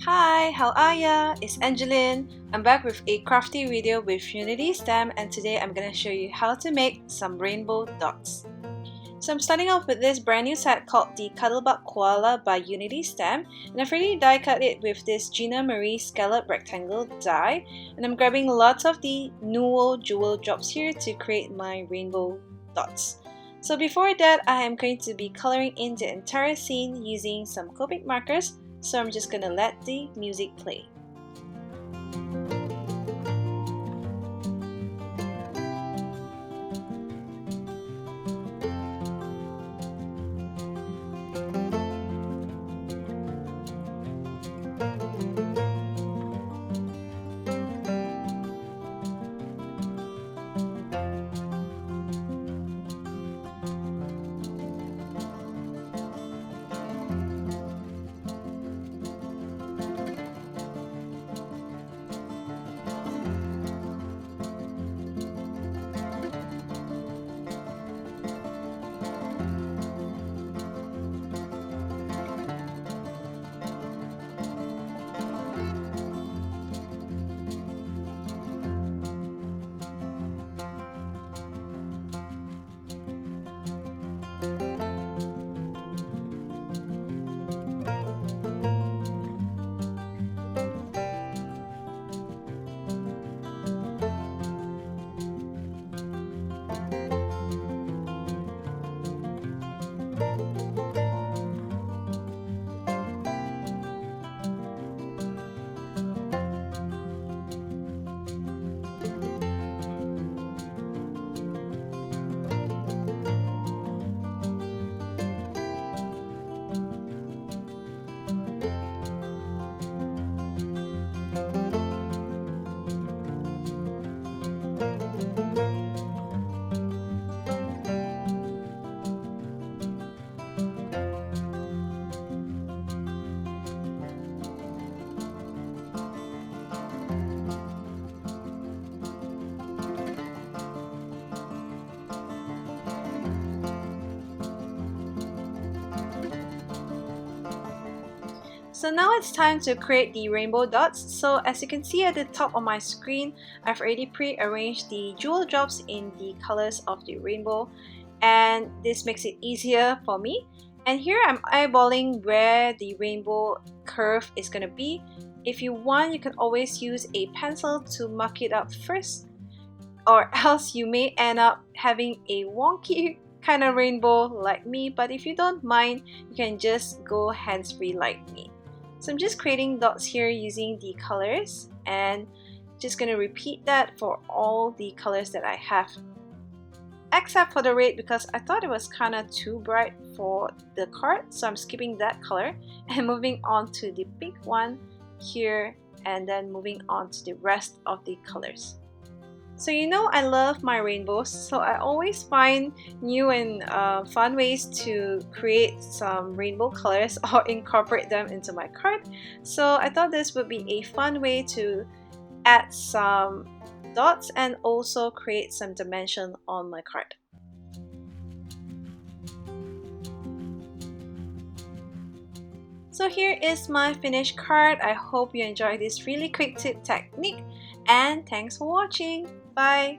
Hi, how are ya? It's Angeline. I'm back with a crafty video with Unity stem, and today I'm gonna show you how to make some rainbow dots. So I'm starting off with this brand new set called the Cuddlebug Koala by Unity stem, and I've already die cut it with this Gina Marie scallop rectangle die, and I'm grabbing lots of the Nuvo jewel drops here to create my rainbow dots. So before that, I am going to be coloring in the entire scene using some Copic markers. So I'm just gonna let the music play. So now it's time to create the rainbow dots. So as you can see at the top of my screen, I've already pre-arranged the jewel drops in the colors of the rainbow, and this makes it easier for me. And here I'm eyeballing where the rainbow curve is going to be. If you want, you can always use a pencil to mark it up first, or else you may end up having a wonky kind of rainbow like me. But if you don't mind, you can just go hands-free like me. So I'm just creating dots here using the colors, and just going to repeat that for all the colors that I have, except for the red because I thought it was kind of too bright for the card, so I'm skipping that color and moving on to the pink one here, and then moving on to the rest of the colors. So you know I love my rainbows, so I always find new and fun ways to create some rainbow colors or incorporate them into my card. So I thought this would be a fun way to add some dots and also create some dimension on my card. So here is my finished card. I hope you enjoyed this really quick tip technique, and thanks for watching. Bye!